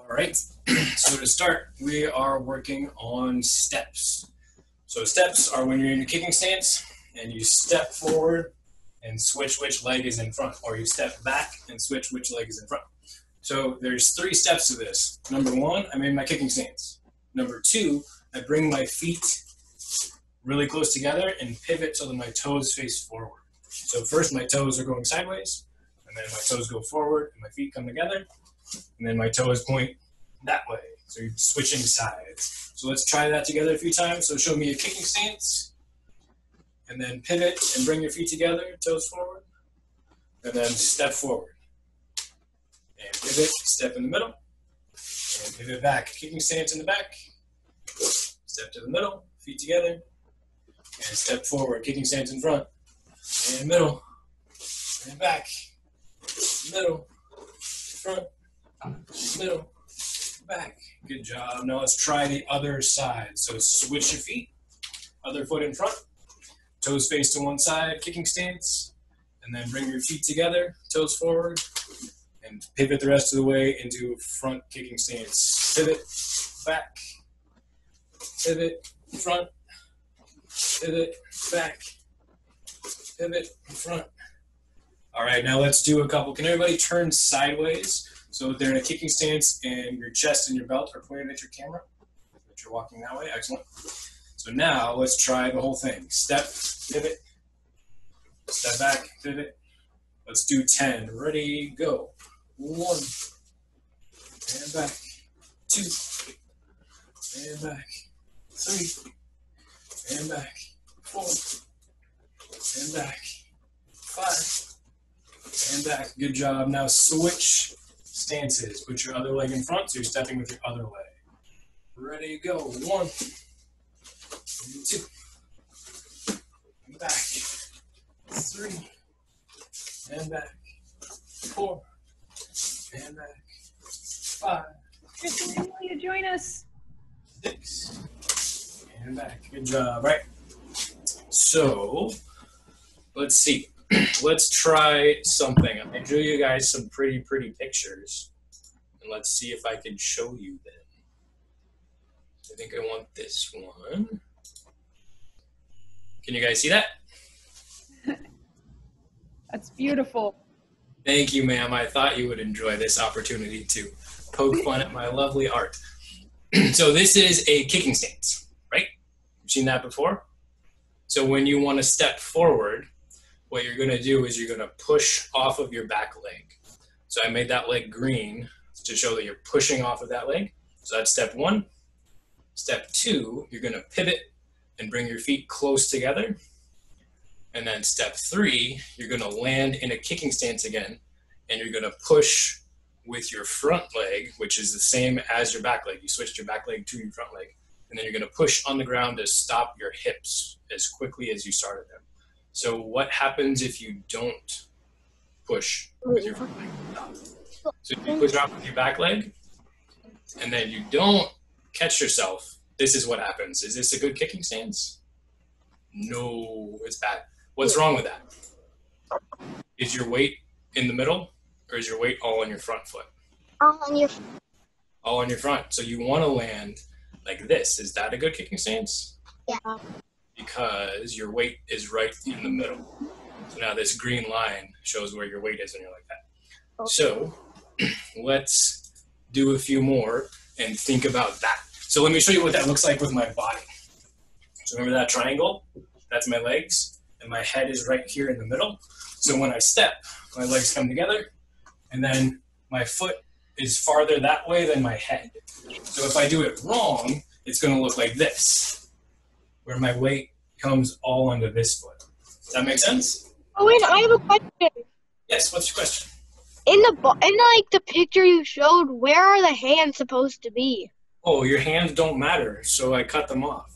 All right, so to start, we are working on steps. So steps are when you're in your kicking stance and you step forward and switch which leg is in front, or you step back and switch which leg is in front. So there's 3 steps to this. Number 1, I'm in my kicking stance. Number 2, I bring my feet really close together and pivot so that my toes face forward. So first my toes are going sideways, and then my toes go forward, and my feet come together, and then my toes point that way. So you're switching sides. So let's try that together a few times. So show me a kicking stance, and then pivot and bring your feet together, toes forward, and then step forward. And pivot, step in the middle, and pivot back. Kicking stance in the back, step to the middle, feet together, and step forward. Kicking stance in front, and middle, and back, middle, front, middle, back. Good job. Now let's try the other side. So switch your feet, other foot in front, toes face to one side, kicking stance, and then bring your feet together, toes forward, and pivot the rest of the way into front kicking stance. Pivot, back, pivot, front, pivot, back, pivot, front. All right, now let's do a couple. Can everybody turn sideways? So they're in a kicking stance and your chest and your belt are pointed at your camera. That you're walking that way. Excellent. So now let's try the whole thing. Step, pivot, step back, pivot. Let's do 10. Ready, go. 1, and back, 2, and back, 3, and back, 4, and back, 5, and back. Good job. Now switch stances. Put your other leg in front, so you're stepping with your other leg. Ready, go. 1, 2, and back, 3, and back, 4, and back, 5. Kristen, will you join us? 6, and back. Good job. Right. So let's see. Let's try something. I drew you guys some pretty pictures, and let's see if I can show you them. I think I want this one. Can you guys see that? That's beautiful. Thank you, ma'am. I thought you would enjoy this opportunity to poke fun at my lovely art. So this is a kicking stance, right? You've seen that before? So when you want to step forward, what you're going to do is you're going to push off of your back leg. So I made that leg green to show that you're pushing off of that leg. So that's step 1. Step 2, you're going to pivot and bring your feet close together. And then step 3, you're going to land in a kicking stance again, and you're going to push with your front leg, which is the same as your back leg. You switched your back leg to your front leg, and then you're going to push on the ground to stop your hips as quickly as you started them. So what happens if you don't push with your front leg? So if you push off with your back leg, and then you don't catch yourself, this is what happens. Is this a good kicking stance? No, it's bad. What's wrong with that? Is your weight in the middle, or is your weight all on your front foot? All on your. All on your front. So you want to land like this. Is that a good kicking stance? Yeah. Because your weight is right in the middle. So now this green line shows where your weight is when you're like that. Okay. So let's do a few more and think about that. So let me show you what that looks like with my body. So remember that triangle? That's my legs. And my head is right here in the middle. So when I step, my legs come together, and then my foot is farther that way than my head. So if I do it wrong, it's going to look like this, where my weight comes all onto this foot. Does that make sense? Oh, wait, I have a question. Yes, what's your question? In the picture you showed, where are the hands supposed to be? Oh, your hands don't matter, so I cut them off.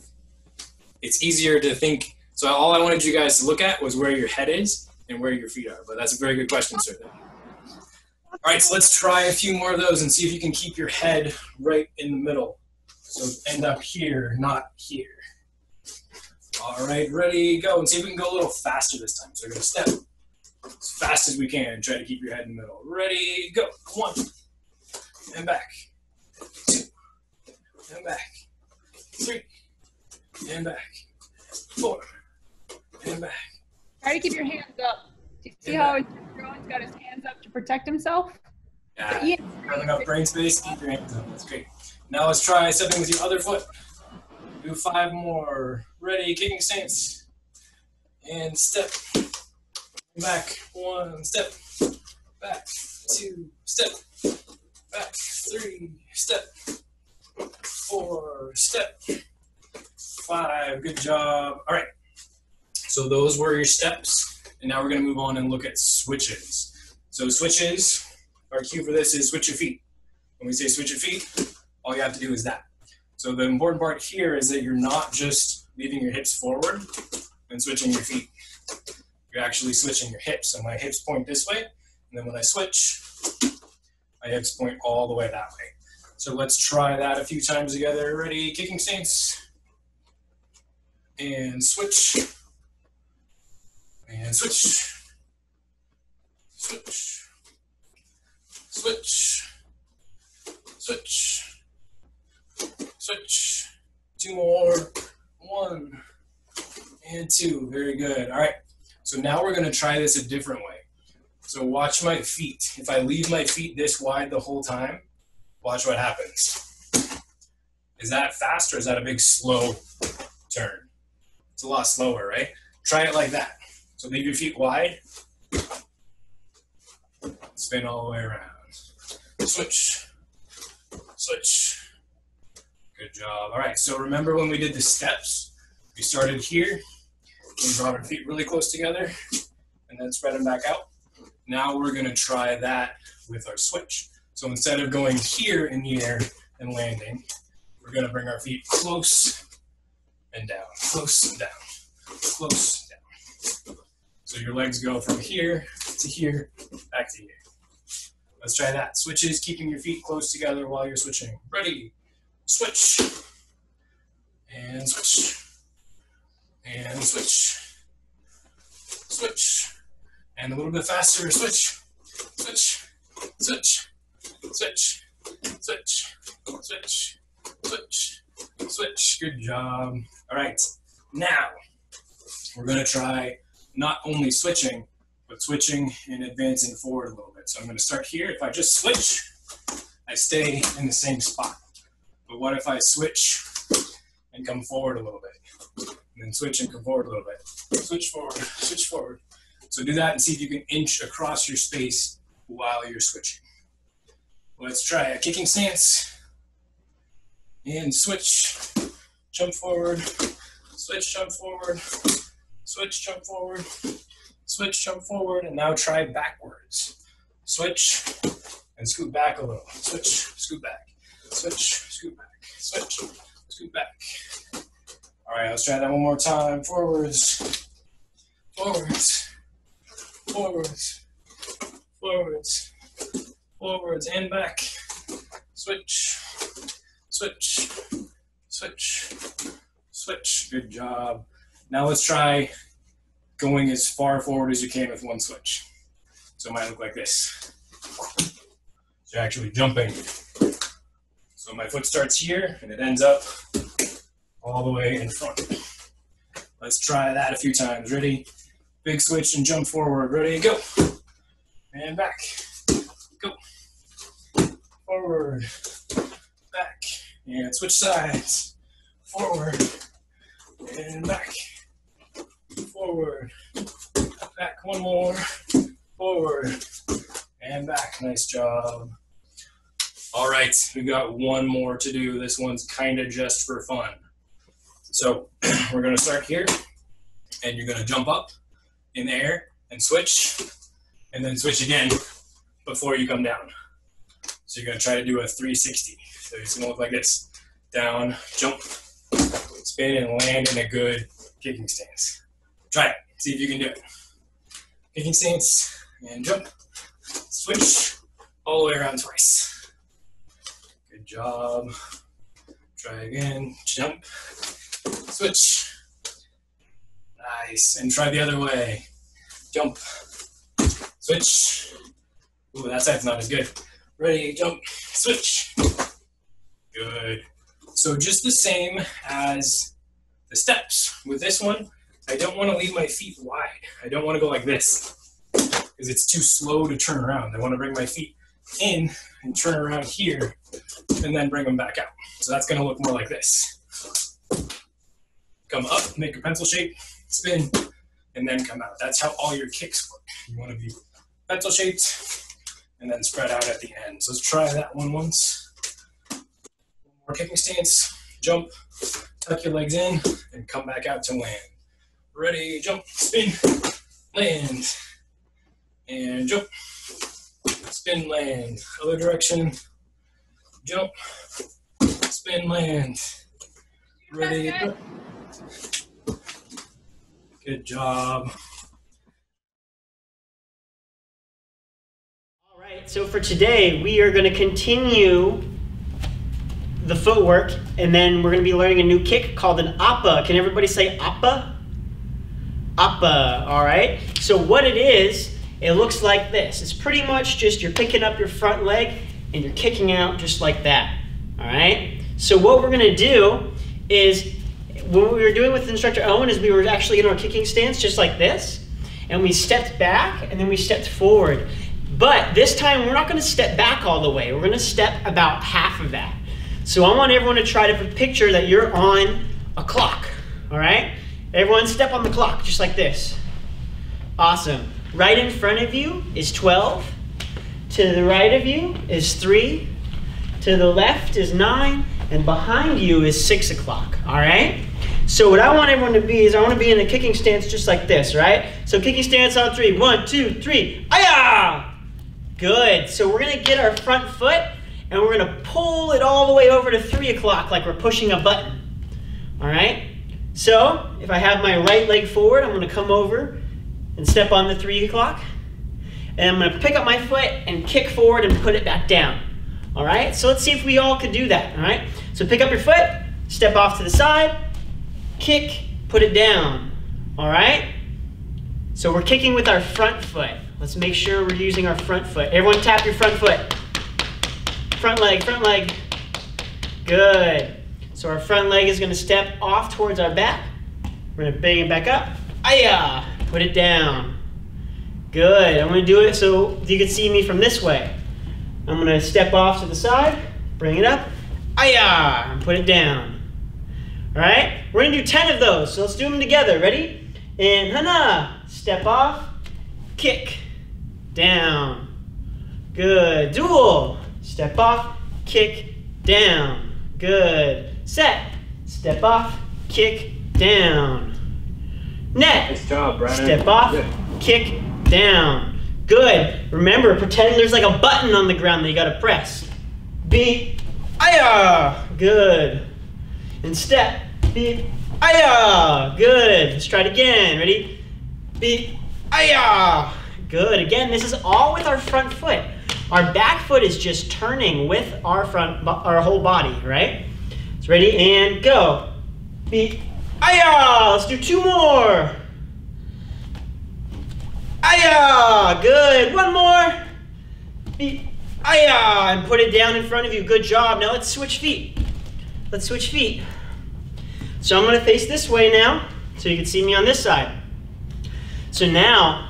It's easier to think. So all I wanted you guys to look at was where your head is and where your feet are. But that's a very good question, sir. All right, so let's try a few more of those and see if you can keep your head right in the middle. So end up here, not here. All right, ready, go. And see if we can go a little faster this time. So we're going to step as fast as we can. Try to keep your head in the middle. Ready, go. 1. And back. 2, and back, 3, and back, 4, and back. Try to keep your hands up. Do you see And how Rowan's got his hands up to protect himself? Yeah, Yeah. have enough brain space, keep your hands up. That's great. Now let's try stepping with the other foot. Do 5 more. Ready, kicking stance. And step. Back, 1, step. Back, 2, step. Back, 3, step. 4, step. 5, good job. All right, so those were your steps. And now we're gonna move on and look at switches. So switches, our cue for this is switch your feet. When we say switch your feet, all you have to do is that. So the important part here is that you're not just leaving your hips forward and switching your feet. You're actually switching your hips. So my hips point this way, and then when I switch, my hips point all the way that way. So let's try that a few times together. Ready, kicking stance. And switch. And switch. Switch. Switch. Switch. Switch. 2 more. 1 and 2. Very good. All right. So now we're going to try this a different way. So watch my feet. If I leave my feet this wide the whole time, watch what happens. Is that fast or is that a big slow turn? It's a lot slower, right? Try it like that. So leave your feet wide. Spin all the way around. Switch. Switch. Good job. All right, so remember when we did the steps? We started here. We brought our feet really close together and then spread them back out. Now we're going to try that with our switch. So instead of going here in the air and landing, we're going to bring our feet close and down, close and down, close and down. So your legs go from here to here, back to here. Let's try that. Switches, keeping your feet close together while you're switching. Ready, switch, and switch, and switch, switch, and a little bit faster, switch, switch, switch, switch, switch, switch, switch, switch. Good job. All right, now we're going to try not only switching, but switching and advancing forward a little bit. So I'm going to start here. If I just switch, I stay in the same spot. But what if I switch and come forward a little bit? And then switch and come forward a little bit. Switch forward, switch forward. So do that and see if you can inch across your space while you're switching. Let's try a kicking stance. And switch, jump forward, switch, jump forward, switch, jump forward, switch, jump forward, and now try backwards. Switch and scoot back a little. Switch, scoot back, switch, scoot back, switch, scoot back. All right, let's try that one more time. Forwards, forwards, forwards, forwards, forwards, and back. Switch, switch, switch, switch. Good job. Now let's try going as far forward as you can with one switch. So it might look like this. So you're actually jumping. So my foot starts here and it ends up all the way in front. Let's try that a few times. Ready? Big switch and jump forward. Ready? Go. And back. Go. Forward. Back. And switch sides. Forward. And back. Forward. Back. One more. Forward. And back. Nice job. All right, we've got one more to do. This one's kind of just for fun. So we're going to start here, and you're going to jump up in the air and switch, and then switch again before you come down. So you're going to try to do a 360. So it's going to look like this. Down, jump, spin, and land in a good kicking stance. Try it. See if you can do it. Kicking stance, and jump, switch, all the way around twice. Good job. Try again. Jump. Switch. Nice. And try the other way. Jump. Switch. Ooh, that side's not as good. Ready. Jump. Switch. So just the same as the steps. With this one, I don't want to leave my feet wide. I don't want to go like this because it's too slow to turn around. I want to bring my feet in and turn around here and then bring them back out. So that's going to look more like this. Come up, make a pencil shape, spin, and then come out. That's how all your kicks work. You want to be pencil shaped and then spread out at the end. So let's try that one once. One more kicking stance, jump, tuck your legs in, and come back out to land. Ready, jump, spin, land, and jump, spin, land. Other direction, jump, spin, land. Ready, jump. Good job. All right, so for today, we are going to continue the footwork, and then we're going to be learning a new kick called an appa. Can everybody say appa? Appa, all right? So what it is, it looks like this. It's pretty much just you're picking up your front leg and you're kicking out just like that, all right? So what we're going to do is, what we were doing with instructor Owen is we were actually in our kicking stance just like this, and we stepped back and then we stepped forward. But this time we're not going to step back all the way. We're going to step about half of that. So I want everyone to try to picture that you're on a clock, all right? Everyone step on the clock just like this. Awesome. Right in front of you is 12. To the right of you is 3. To the left is 9. And behind you is 6 o'clock, all right? So what I want everyone to be is I want to be in a kicking stance just like this, right? So kicking stance on 3. 1, 2, 3. Ayah! Good. So we're going to get our front foot and we're going to pull it all the way over to 3 o'clock like we're pushing a button, all right? So if I have my right leg forward, I'm going to come over and step on the 3 o'clock. And I'm going to pick up my foot and kick forward and put it back down, all right? So let's see if we all can do that, all right? So pick up your foot, step off to the side, kick, put it down, all right? So we're kicking with our front foot. Let's make sure we're using our front foot. Everyone tap your front foot. Front leg, front leg. Good. So our front leg is going to step off towards our back. We're going to bang it back up. Ayah! Put it down. Good. I'm going to do it so you can see me from this way. I'm going to step off to the side, bring it up. Ayah! And put it down. All right? We're going to do 10 of those, so let's do them together. Ready? And hana. Step off, kick, down. Good. Dual. Step off, kick, down. Good. Set. Step off, kick, down. Net. Nice job, Brandon. Step off, Good. kick, down. Good. Remember, pretend there's like a button on the ground that you gotta press. Beat. Ayah. Good. And step. Beat. Ayah. Good. Let's try it again. Ready? Beat. Ayah. Good. Again, this is all with our front foot. Our back foot is just turning with our whole body, right? So ready, and go. Beat. Ayah! Let's do 2 more. Ayah! Good. 1 more. Beat. Ayah! And put it down in front of you. Good job. Now let's switch feet. Let's switch feet. So I'm going to face this way now, so you can see me on this side. So now,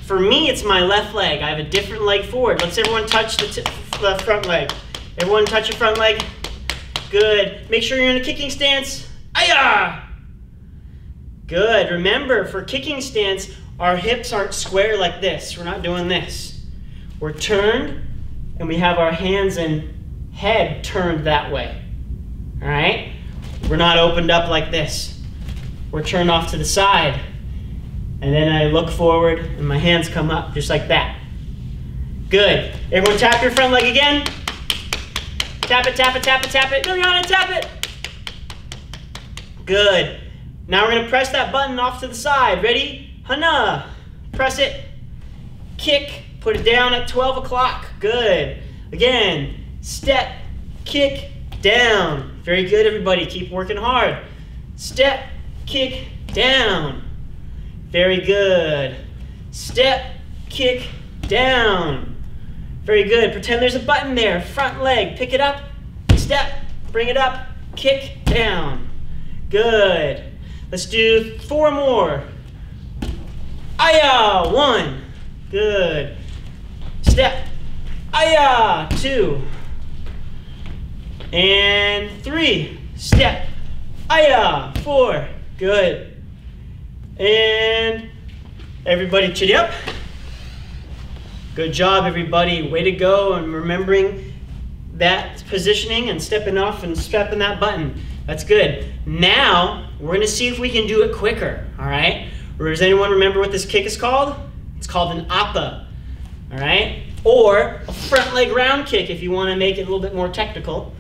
for me, it's my left leg. I have a different leg forward. Let's everyone touch the front leg. Everyone touch your front leg. Good. Make sure you're in a kicking stance. Ayah! Good. Remember, for kicking stance, our hips aren't square like this. We're not doing this. We're turned, and we have our hands and head turned that way. All right? We're not opened up like this. We're turned off to the side. And then I look forward and my hands come up just like that. Good. Everyone tap your front leg again. Tap it, tap it, tap it, tap it. Liliana, tap it. Good. Now we're going to press that button off to the side. Ready? Hana. Press it. Kick. Put it down at 12 o'clock. Good. Again. Step. Kick. Down. Very good, everybody. Keep working hard. Step. Kick. Down. Very good. Step, kick, down. Very good. Pretend there's a button there. Front leg. Pick it up. Step. Bring it up. kick, down. Good. Let's do 4 more. Aya, 1. Good. Step. Aya, 2. And 3. Step. Aya, 4. Good. And everybody chitty up. Good job, everybody. Way to go and remembering that positioning and stepping off and stepping that button. That's good. Now, we're going to see if we can do it quicker, all right? Does anyone remember what this kick is called? It's called an appa, all right? Or a front leg round kick if you want to make it a little bit more technical,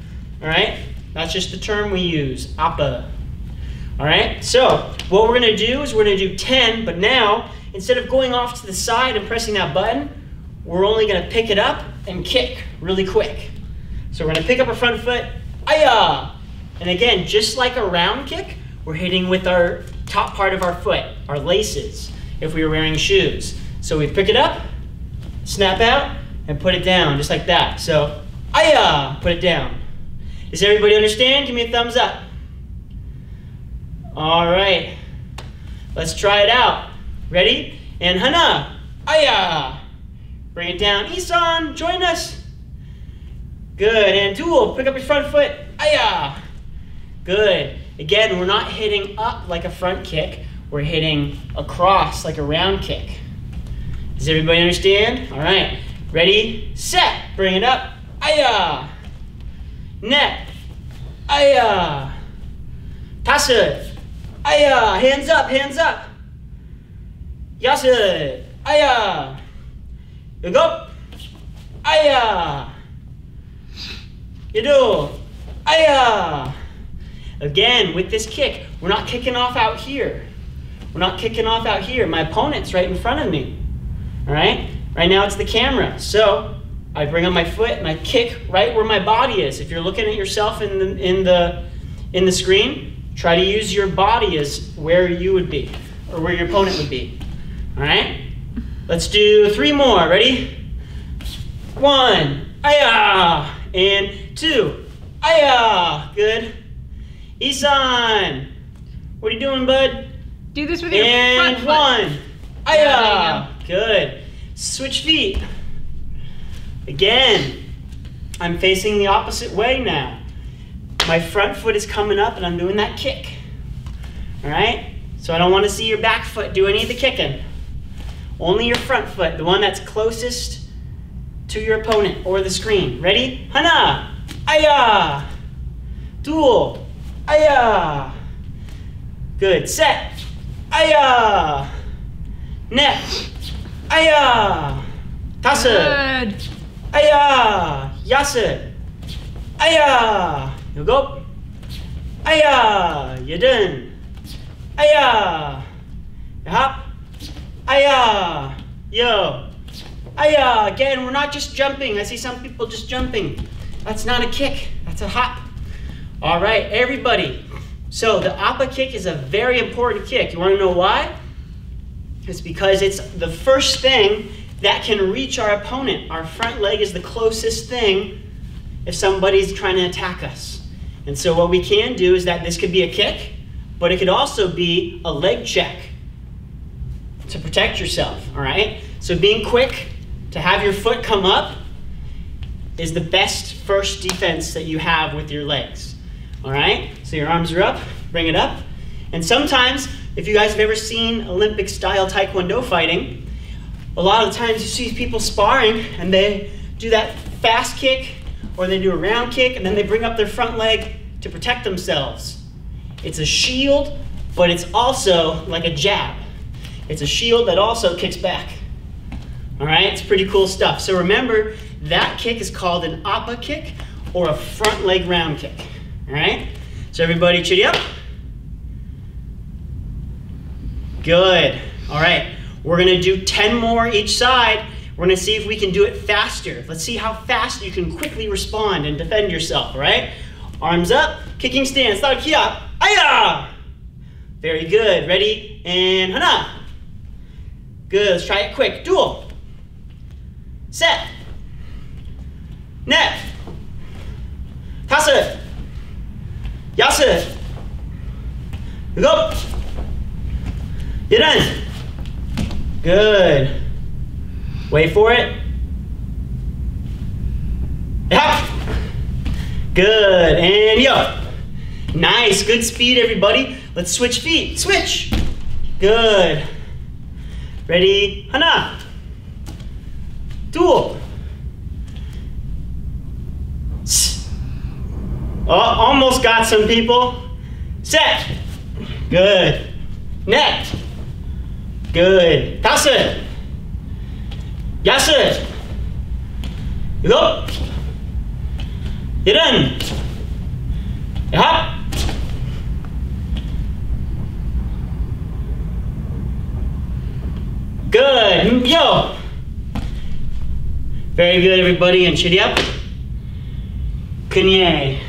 all right? That's just the term we use, appa. All right, so what we're going to do is we're going to do 10, but now, instead of going off to the side and pressing that button, we're only going to pick it up and kick really quick. So we're going to pick up our front foot, aya! And again, just like a round kick, we're hitting with our top part of our foot, our laces, if we were wearing shoes. So we pick it up, snap out, and put it down, just like that. So, aya! Put it down. Does everybody understand? Give me a thumbs up. All right, let's try it out. Ready? And hana, aya. Bring it down. Isan, join us. Good. And dual, pick up your front foot. Aya. Good. Again, we're not hitting up like a front kick. We're hitting across like a round kick. Does everybody understand? All right. Ready, set. Bring it up. Aya. Net. Aya. Tasa. Aya, hands up, hands up. Yasa, aya. You go. Aya. You do. Aya. Again, with this kick, we're not kicking off out here. We're not kicking off out here. My opponent's right in front of me. All right? Right now it's the camera. So I bring up my foot and I kick right where my body is. If you're looking at yourself in the screen, try to use your body as where you would be, or where your opponent would be. All right? Let's do 3 more. Ready? 1, aya, and 2, aya. Good. Isan, what are you doing, bud? Do this with your and front foot. 1, aya. Good. Switch feet. Again, I'm facing the opposite way now. My front foot is coming up and I'm doing that kick. All right? So I don't want to see your back foot do any of the kicking. Only your front foot, the one that's closest to your opponent or the screen. Ready? Hana, aya. Dual, aya. Good. Set, aya. Net, aya. Tasa, Good. aya. Yasa, aya. You go. Aya. You done. Aya. You hop. Aya. Yo. Aya. Again, we're not just jumping. I see some people just jumping. That's not a kick. That's a hop. All right, everybody. So the appa kick is a very important kick. You want to know why? It's because it's the first thing that can reach our opponent. Our front leg is the closest thing if somebody's trying to attack us. And so what we can do is that this could be a kick, but it could also be a leg check to protect yourself, all right? So being quick to have your foot come up is the best first defense that you have with your legs, all right? So your arms are up, bring it up. And sometimes, if you guys have ever seen Olympic style Taekwondo fighting, a lot of times you see people sparring and they do that fast kick or they do a round kick and then they bring up their front leg to protect themselves. It's a shield, but it's also like a jab. It's a shield that also kicks back. All right, it's pretty cool stuff. So remember, that kick is called an appa kick or a front leg round kick. All right, so everybody chitty up. Good. All right, we're gonna do 10 more each side. We're gonna see if we can do it faster. Let's see how fast you can quickly respond and defend yourself, all right? Arms up, kicking stance, start kia, aya! Very good, ready, and hana. Good, let's try it quick, dual. Set. Net. Tasa. Yasser. Go. You're done. Good. Wait for it. Hop. Good. And yo. Nice. Good speed, everybody. Let's switch feet. Switch. Good. Ready? Hana. Dual. Oh, almost got some people. Set. Good. Net. Good. Tasse. Yasse. Go. You're done. Hop. Good. Yo. Very good, everybody. And chitty up. Kunye.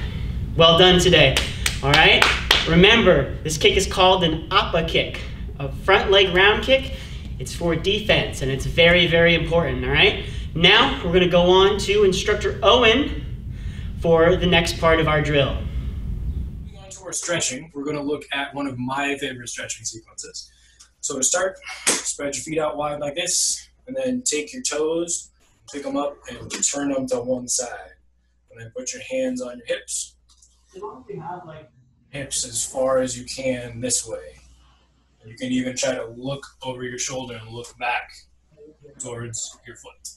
Well done today. All right. Remember, this kick is called an appa kick, a front leg round kick. It's for defense, and it's very, very important. All right. Now we're going to go on to Instructor Owen for the next part of our drill. Moving on to our stretching, we're going to look at one of my favorite stretching sequences. So to start, spread your feet out wide like this, and then take your toes, pick them up, and turn them to one side. And then put your hands on your hips. Hips as far as you can this way. And you can even try to look over your shoulder and look back towards your foot.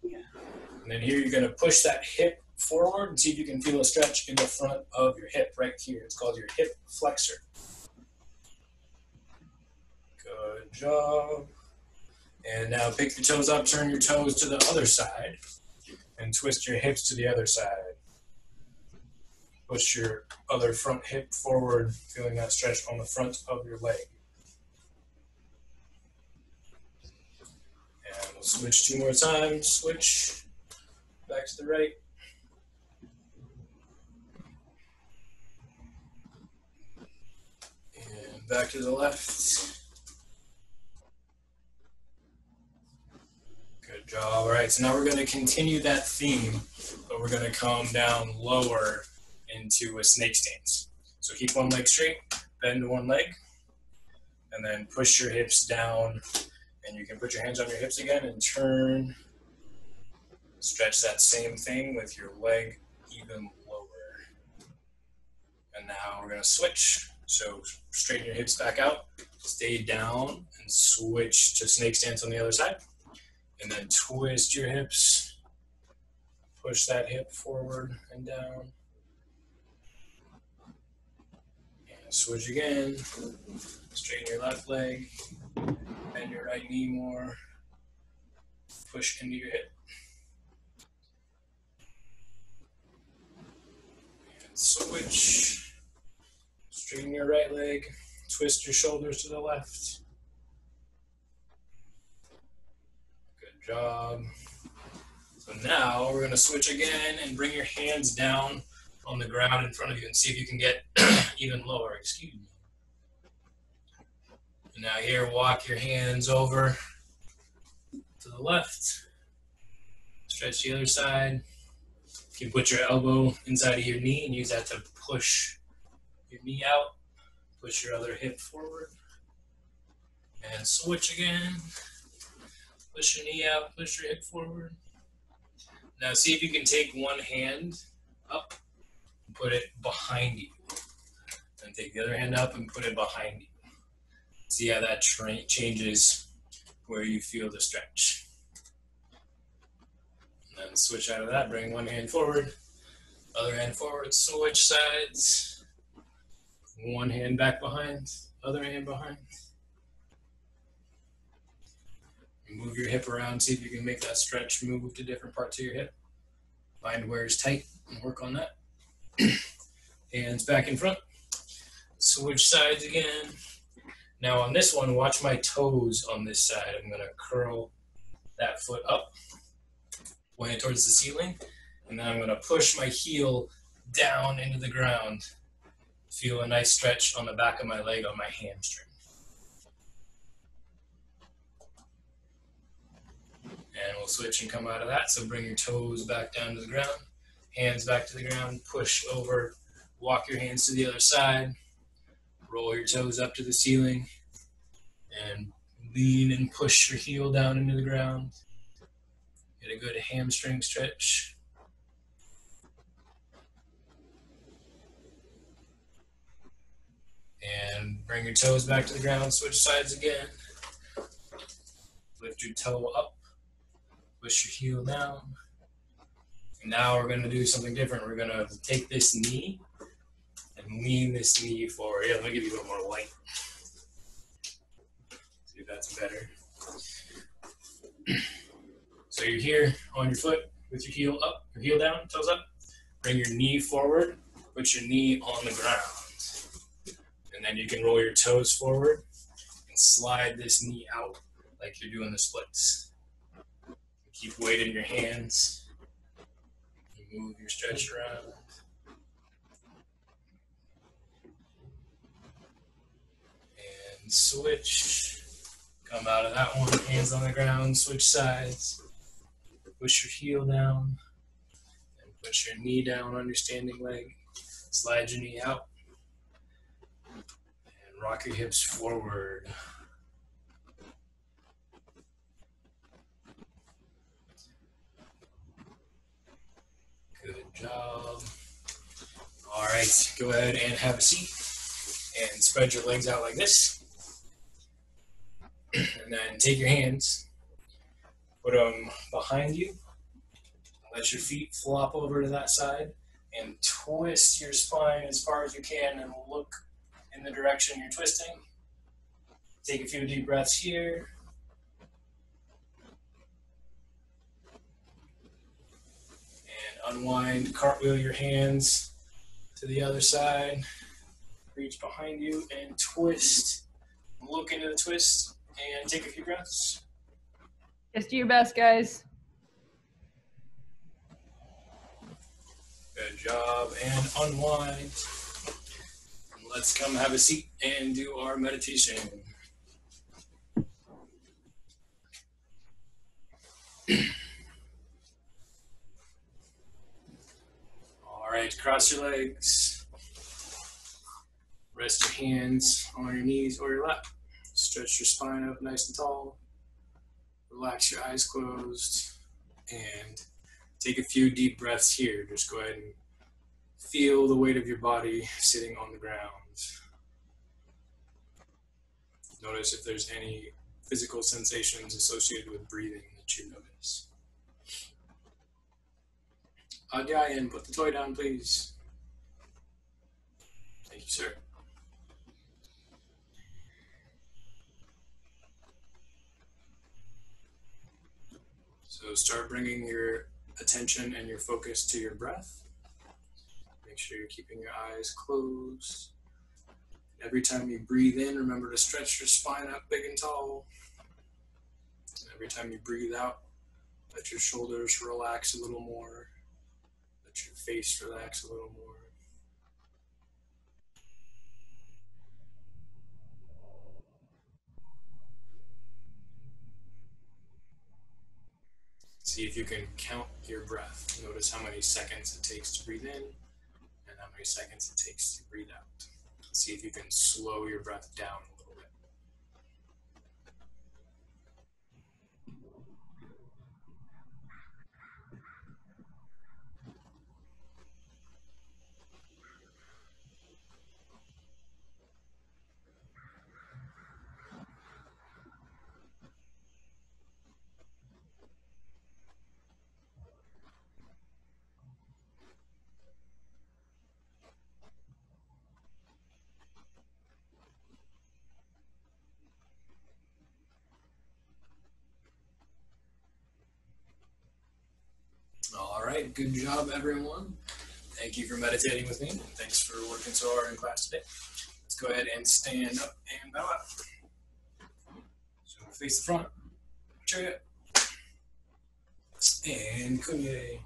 And then here you're going to push that hip forward and see if you can feel a stretch in the front of your hip right here. It's called your hip flexor. Good job. And now pick your toes up, turn your toes to the other side, and twist your hips to the other side. Push your other front hip forward, feeling that stretch on the front of your leg. And we'll switch 2 more times. Switch back to the right. And back to the left. Good job. All right, so now we're going to continue that theme, but we're going to come down lower into a snake stance. So keep one leg straight, bend one leg, and then push your hips down, and you can put your hands on your hips again and turn. Stretch that same thing with your leg even lower. And now we're going to switch. So straighten your hips back out, stay down, and switch to snake stance on the other side. And then twist your hips, push that hip forward and down. And switch again, straighten your left leg, bend your right knee more, push into your hip. And switch, straighten your right leg, twist your shoulders to the left. Job. So now we're going to switch again and bring your hands down on the ground in front of you and see if you can get even lower. Excuse me. And now here, walk your hands over to the left. Stretch the other side. You can put your elbow inside of your knee and use that to push your knee out. Push your other hip forward. And switch again. Push your knee out, push your hip forward. Now see if you can take one hand up and put it behind you. And take the other hand up and put it behind you. See how that changes where you feel the stretch. And then switch out of that, bring one hand forward, other hand forward, switch sides. One hand back behind, other hand behind. Move your hip around, see if you can make that stretch move to different parts of your hip. Find where it's tight and work on that. Hands back in front. Switch sides again. Now on this one, watch my toes on this side. I'm going to curl that foot up, point it towards the ceiling, and then I'm going to push my heel down into the ground. Feel a nice stretch on the back of my leg on my hamstring. And we'll switch and come out of that. So bring your toes back down to the ground, hands back to the ground, push over Walk your hands to the other side. Roll your toes up to the ceiling. And lean and push your heel down into the ground. Get a good hamstring stretch. And bring your toes back to the ground. Switch sides again. Lift your toe up. Push your heel down. And now we're going to do something different. We're going to take this knee and lean this knee forward. Yeah, let me give you a little more light. See if that's better. So you're here on your foot with your heel up, your heel down, toes up. Bring your knee forward. Put your knee on the ground. And then you can roll your toes forward and slide this knee out like you're doing the splits. Keep weight in your hands. Move your stretch around. And switch. Come out of that one, hands on the ground, switch sides. Push your heel down. And push your knee down on your standing leg. Slide your knee out. And rock your hips forward. Good job. All right, go ahead and have a seat and spread your legs out like this. And then take your hands, put them behind you, let your feet flop over to that side, and twist your spine as far as you can and look in the direction you're twisting. Take a few deep breaths here. Unwind, cartwheel your hands to the other side. Reach behind you and twist. Look into the twist and take a few breaths. Just do your best, guys. Good job. And unwind. Let's come have a seat and do our meditation. All right, cross your legs. Rest your hands on your knees or your lap. Stretch your spine up nice and tall. Relax your eyes closed. And take a few deep breaths here. Just go ahead and feel the weight of your body sitting on the ground. Notice if there's any physical sensations associated with breathing that you notice. Adyayan, put the toy down, please. Thank you, sir. So start bringing your attention and your focus to your breath. Make sure you're keeping your eyes closed. Every time you breathe in, remember to stretch your spine up big and tall. Every time you breathe out, let your shoulders relax a little more. Let your face relax a little more. See if you can count your breath. Notice how many seconds it takes to breathe in and how many seconds it takes to breathe out. See if you can slow your breath down a little bit. All right, good job, everyone. Thank you for meditating with me. Thanks for working so hard in class today. Let's go ahead and stand up and bow out. So face the front, chariot, and kunye.